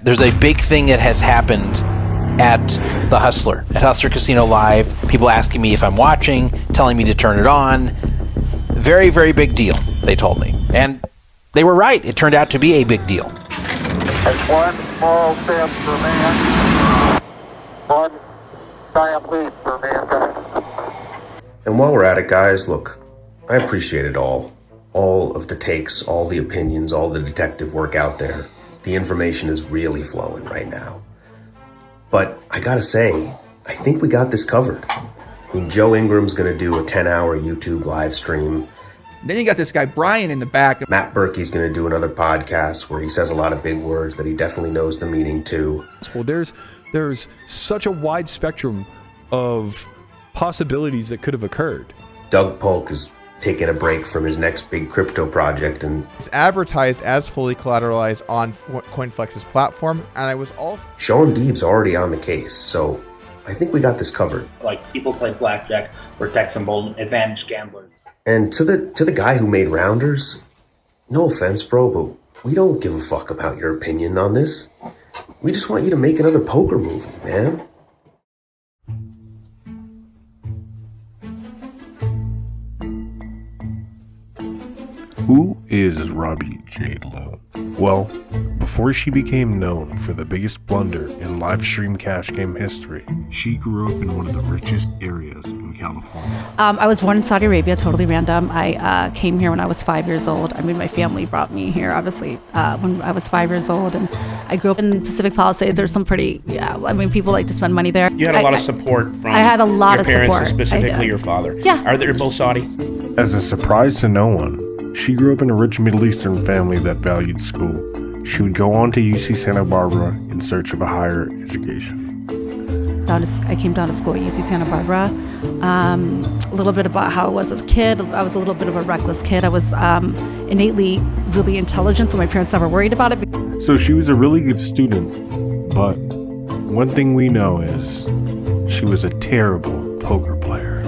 There's a big thing that has happened at the Hustler, at Hustler Casino Live. People asking me if I'm watching, telling me to turn it on. Very, very big deal, they told me. And they were right. It turned out to be a big deal. It's one small step for man, one giant leap for mankind. And while we're at it, guys, look, I appreciate it all. All of the takes, all the opinions, all the detective work out there. The information is really flowing right now. But I gotta say, I think we got this covered. I mean, JoeIngram's gonna do a 10-hour YouTube live stream. Then you got this guy Brian in the back. Matt Berkey's gonna do another podcast where he says a lot of big words that he definitely knows the meaning to. Well, there's such a wide spectrum of possibilities that could have occurred. Doug Polk is taking a break from his next big crypto project, and it's advertised as fully collateralized on CoinFlex's platform, and I was also... Johnnievibes already on the case, so I think we got this covered. Like, people play blackjack or Texan Bold, advantage gamblers. And to the guy who made Rounders, no offense, bro, but we don't give a fuck about your opinion on this. We just want you to make another poker movie, man. Who is Robbi Jade Lowe? Well, before she became known for the biggest blunder in live stream cash game history, she grew up in one of the richest areas in California. I was born in Saudi Arabia, totally random. I came here when I was 5 years old. I mean, my family brought me here, obviously, when I was 5 years old. And I grew up in Pacific Palisades. There's some pretty, people like to spend money there. You had a lot of support from I had a lot of your parents, support. specifically your father. Yeah. Are they both Saudi? As a surprise to no one, she grew up in a rich Middle Eastern family that valued school. She would go on to UC Santa Barbara in search of a higher education. I came down to school at UC Santa Barbara. A little bit about how I was as a kid. I was a little bit of a reckless kid. I was innately really intelligent, so my parents never worried about it. So she was a really good student, but one thing we know is she was a terrible poker player.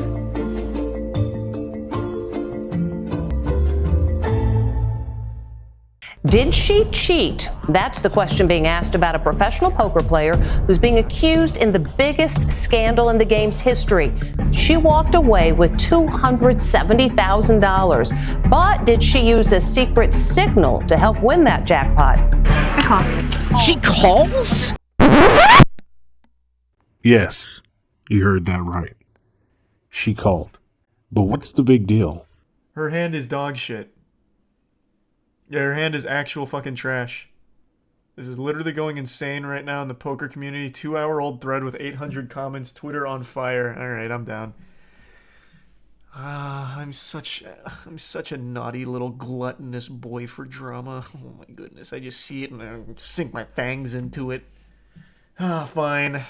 Did she cheat? That's the question being asked about a professional poker player who's being accused in the biggest scandal in the game's history. She walked away with $270,000. But did she use a secret signal to help win that jackpot? She calls? Yes, you heard that right. She called. But what's the big deal? Her hand is dog shit. Yeah, her hand is actual fucking trash. This is literally going insane right now in the poker community. 2-hour-old thread with 800 comments. Twitter on fire. Alright, I'm down. I'm such a naughty little gluttonous boy for drama. Oh my goodness, I just see it and I sink my fangs into it. Fine.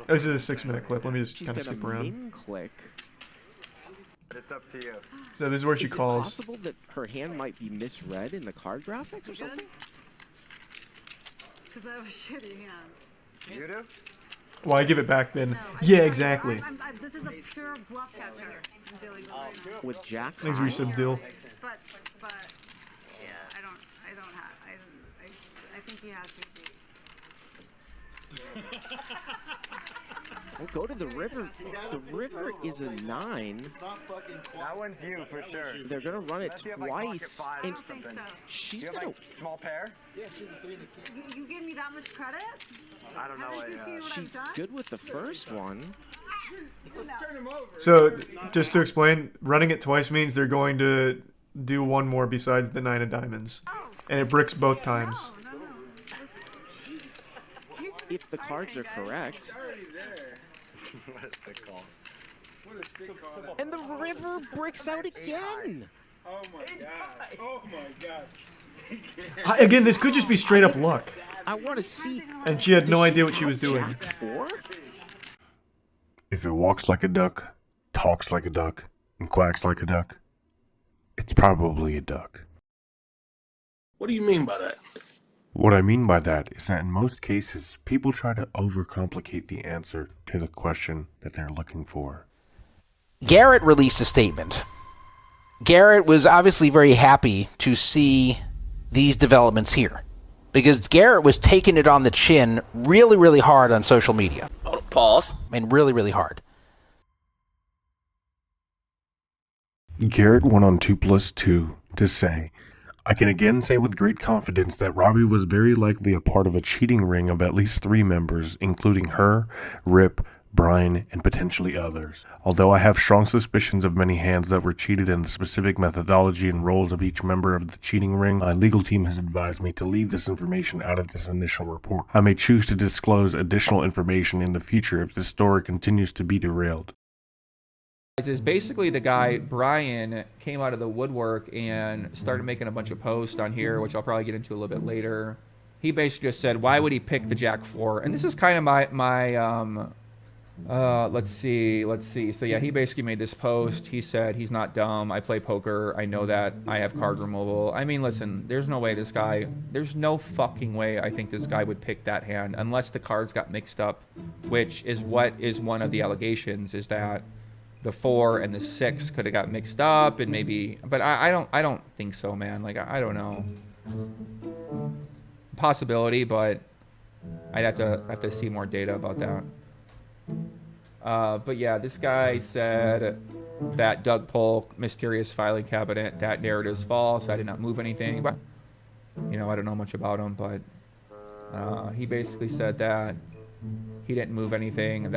This is a 6-minute clip. Let me just kind of skip around. Click. It's up to you. So this is where she calls. Is it possible that her hand might be misread in the card graphics or something? Because I have a shitty hand. You do? Well, I give it back then. No, yeah, exactly. This is a pure bluff catcher I'm dealing with right now. With Jack. Thanks, Resub Dill. But yeah, I think he has to be. We'll go to the river. The river is a 9. That one's you for sure. They're gonna run it twice. I don't think so. She's gonna small pair. Yeah, she's a 3 and a 2. You give me that much credit? I don't know. She's good with the first one. So, just to explain, running it twice means they're going to do one more besides the 9 of diamonds, and it bricks both times. If the cards are correct. And the river bricks out again. Oh my god. Oh my god. Again, this could just be straight up luck. I want to see. And she had no idea what she was doing. If it walks like a duck, talks like a duck, and quacks like a duck, it's probably a duck. What do you mean by that? What I mean by that is that in most cases, people try to overcomplicate the answer to the question that they're looking for. Garrett released a statement Garrett was obviously very happy to see these developments here, because Garrett was taking it on the chin really, really hard on social media. Pause. I mean, really, really hard. Garrett went on 2+2 to say, I can again say with great confidence that Robbi was very likely a part of a cheating ring of at least 3 members, including her, Rip, Brian, and potentially others. Although I have strong suspicions of many hands that were cheated and the specific methodology and roles of each member of the cheating ring, my legal team has advised me to leave this information out of this initial report. I may choose to disclose additional information in the future if this story continues to be derailed. Is basically the guy, Brian, came out of the woodwork and started making a bunch of posts on here, which I'll probably get into a little bit later. He basically just said, why would he pick the Jack 4? And this is kind of my let's see. So yeah, he basically made this post. He said, he's not dumb. I play poker. I know that. I have card removal. I mean, listen, there's no way there's no fucking way I think this guy would pick that hand unless the cards got mixed up, which is what is one of the allegations, is that the 4 and the 6 could have got mixed up and maybe, but I don't think so, man. Like, I don't know. Possibility, but I'd have to see more data about that. But yeah, this guy said that Doug Polk, mysterious filing cabinet, that narrative is false. I did not move anything, but you know, I don't know much about him, but he basically said that he didn't move anything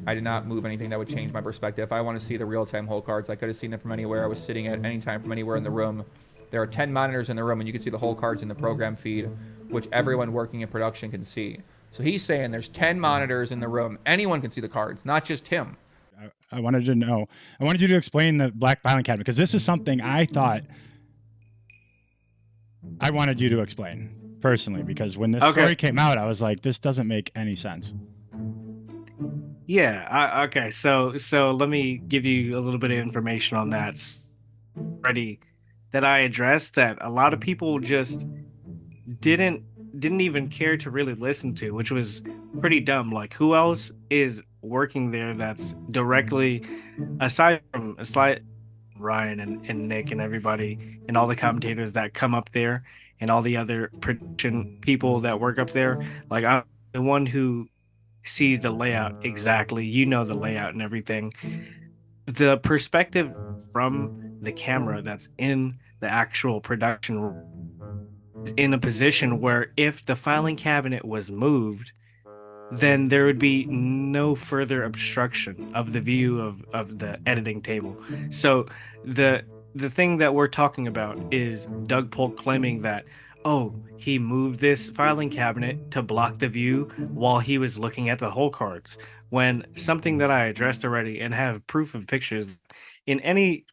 I did not move anything that would change my perspective. If I want to see the real-time hole cards, I could have seen them from anywhere. I was sitting at any time from anywhere in the room. There are 10 monitors in the room, and you can see the whole cards in the program feed, which everyone working in production can see. So he's saying there's 10 monitors in the room. Anyone can see the cards, not just him. I wanted you to explain the black filing cabinet, because this is something I thought I wanted you to explain personally, because when this story came out, I was like, this doesn't make any sense. Yeah. Okay. So let me give you a little bit of information on that already that I addressed that a lot of people just didn't even care to really listen to, which was pretty dumb. Like, who else is working there that's directly, aside from Ryan and Nick and everybody and all the commentators that come up there and all the other production people that work up there? Like, I'm the one who sees the layout exactly, you know, the layout and everything. The perspective from the camera that's in the actual production room is in a position where if the filing cabinet was moved, then there would be no further obstruction of the view of the editing table. So the thing that we're talking about is Doug Polk claiming that, oh, he moved this filing cabinet to block the view while he was looking at the hole cards, when something that I addressed already and have proof of pictures in any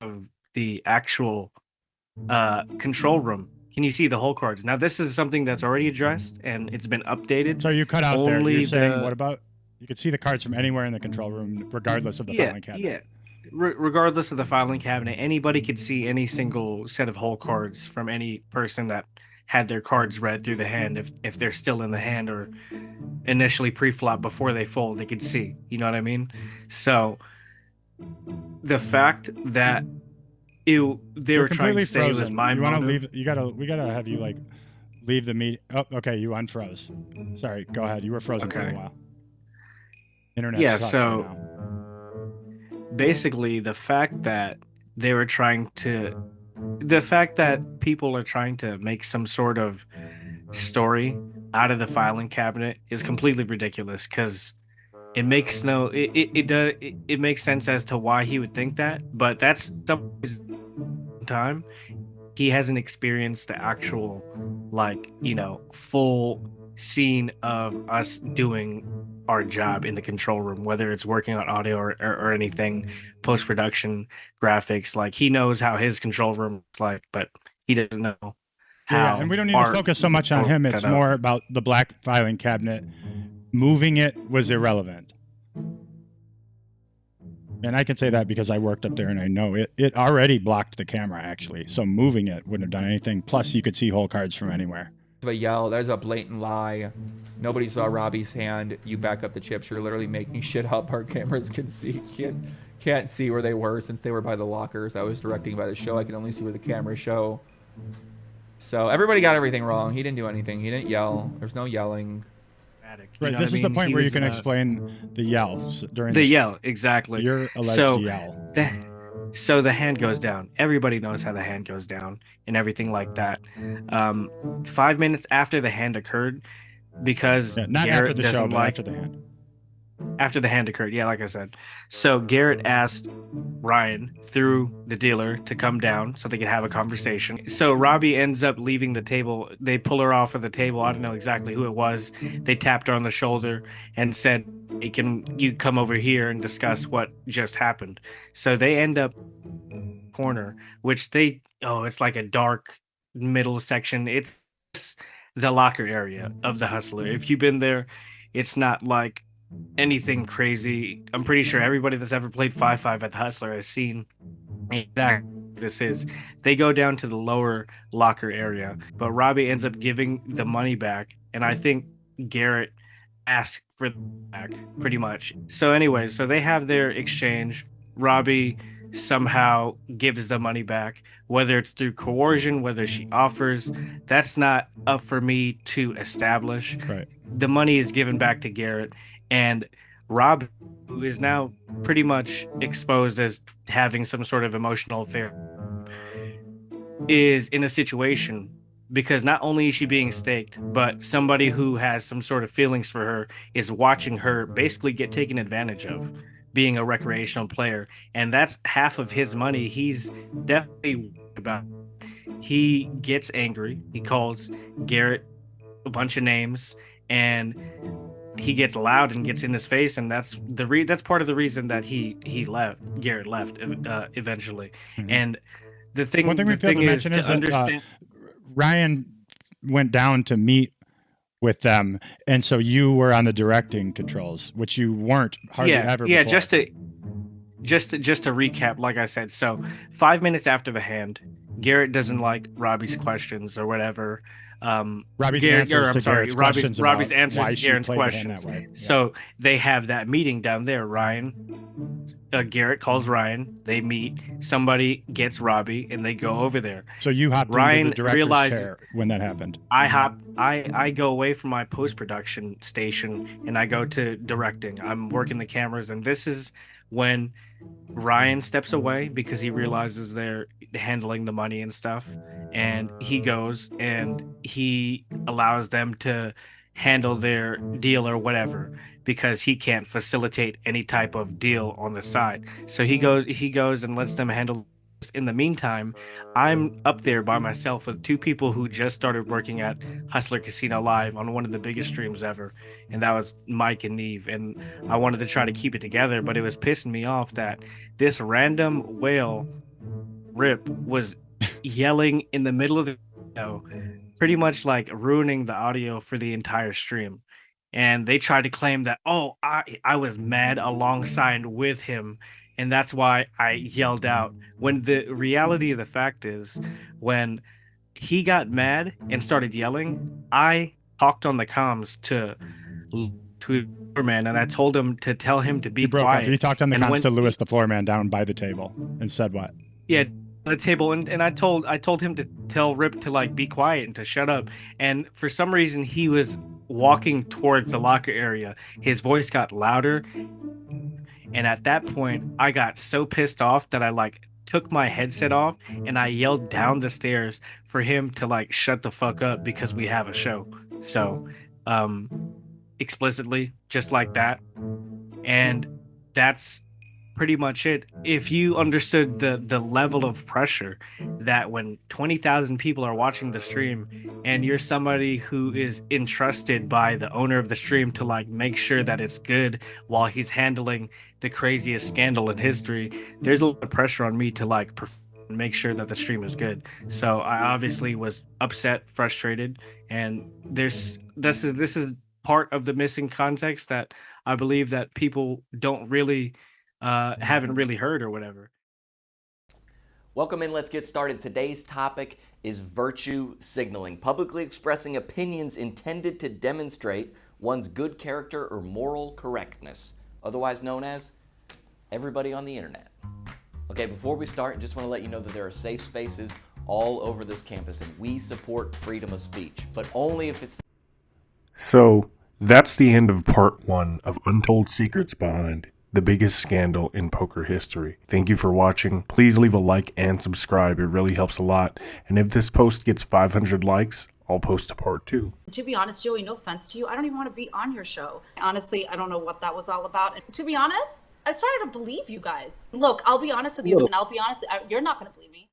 of the actual control room. Can you see the hole cards? Now, this is something that's already addressed and it's been updated. So you cut out there. You're saying, what about, you could see the cards from anywhere in the control room, regardless of the filing cabinet. Yeah. Regardless of the filing cabinet, anybody could see any single set of hole cards from any person that had their cards read through the hand. If they're still in the hand or initially pre-flop before they fold, they could see. You know what I mean? So the fact that they were trying to say it was my motive. We gotta have you like leave the meeting. Oh, okay, you unfroze. Sorry, go ahead. You were frozen for a while. Internet. Yeah. Sucks So. Right now. Basically, the fact that people are trying to make some sort of story out of the filing cabinet is completely ridiculous, because it makes it makes sense as to why he would think that, but that's some time he hasn't experienced the actual, like, you know, full scene of us doing our job in the control room, whether it's working on audio or anything, post-production, graphics. Like, he knows how his control room is like, but he doesn't know how. Yeah, and we don't need to focus so much on him. It's more about the black filing cabinet. Moving it was irrelevant. And I can say that because I worked up there and I know it already blocked the camera, actually. So moving it wouldn't have done anything. Plus, you could see hole cards from anywhere. But yell, there's a blatant lie. Nobody saw Robbi's hand. You back up the chips. You're literally making shit up. Our cameras can see. can't see where they were since they were by the lockers. I was directing by the show. I could only see where the cameras show. So everybody got everything wrong. He didn't do anything. He didn't yell. There's no yelling. Right. This is the point where you can explain the yells during the yell. Exactly. Your alleged yell. So the hand goes down. Everybody knows how the hand goes down and everything like that. 5 minutes after the hand occurred, because not Garrett after the doesn't show, but like after the hand. After the hand occurred, yeah, like I said. So Garrett asked Ryan through the dealer to come down so they could have a conversation. So Robbi ends up leaving the table. They pull her off of the table. I don't know exactly who it was. They tapped her on the shoulder and said, "Hey, can you come over here and discuss what just happened?" So they end up corner, which it's like a dark middle section. It's the locker area of the Hustler. If you've been there, it's not like anything crazy. I'm pretty sure everybody that's ever played 5-5 at the Hustler has seen exactly what this is. They go down to the lower locker area, but Robbi ends up giving the money back, and I think Garrett asked for it back pretty much. So anyway, so they have their exchange. Robbi somehow gives the money back, whether it's through coercion, whether she offers, that's not up for me to establish. Right. The money is given back to Garrett, and Rob, who is now pretty much exposed as having some sort of emotional affair, is in a situation because not only is she being staked, but somebody who has some sort of feelings for her is watching her basically get taken advantage of, being a recreational player. And that's half of his money. He's definitely worried about it. He gets angry. He calls Garrett a bunch of names, and he gets loud and gets in his face, and that's that's part of the reason that Garrett left eventually. Mm-hmm. And the thing we failed to mention is that Ryan went down to meet with them, and so you were on the directing controls, which you weren't hardly ever before. just to recap, like I said, so 5 minutes after the hand, Garrett doesn't like Robbie's questions or whatever. Robbie's answers to Garrett's questions Yeah. So they have that meeting down there. Garrett calls Ryan. They meet. Somebody gets Robbi, and they go over there. So you hopped into the director's chair when that happened. I go away from my post-production station, and I go to directing. I'm working the cameras, and this is when Ryan steps away because he realizes they're handling the money and stuff, and he goes and he allows them to handle their deal or whatever, because he can't facilitate any type of deal on the side. So he goes and lets them handle. In the meantime, I'm up there by myself with two people who just started working at Hustler Casino Live on one of the biggest streams ever, and that was Mike and Neve. And I wanted to try to keep it together, but it was pissing me off that this random whale Rip was yelling in the middle of the video, pretty much like ruining the audio for the entire stream. And they tried to claim that, I was mad alongside with him, and that's why I yelled out. When the reality of the fact is, when he got mad and started yelling, I talked on the comms to Floorman, and I told him to tell him to be quiet. He talked on the comms to Lewis the Floorman down by the table and said what? Yeah, the table, and I told him to tell Rip to be quiet and to shut up. And for some reason, he was walking towards the locker area. His voice got louder. And at that point, I got so pissed off that I took my headset off and I yelled down the stairs for him to shut the fuck up because we have a show. So, explicitly, just like that. And that's pretty much it. If you understood the level of pressure that when 20,000 people are watching the stream and you're somebody who is entrusted by the owner of the stream to make sure that it's good while he's handling the craziest scandal in history, there's a lot of pressure on me to make sure that the stream is good. So I obviously was upset, frustrated, and this is part of the missing context that I believe that people don't really haven't really heard or whatever. Welcome in. Let's get started. Today's topic is virtue signaling, publicly expressing opinions intended to demonstrate one's good character or moral correctness, otherwise known as everybody on the internet. Okay, before we start, I just want to let you know that there are safe spaces all over this campus, and we support freedom of speech, but only if it's... So, that's the end of part 1 of Untold Secrets Behind the biggest scandal in poker history. Thank you for watching. Please leave a like and subscribe. It really helps a lot. And if this post gets 500 likes, I'll post a part 2. To be honest, Joey, no offense to you, I don't even want to be on your show. Honestly, I don't know what that was all about. And to be honest, I started to believe you guys. Look, I'll be honest with you, and I'll be honest, you're not going to believe me.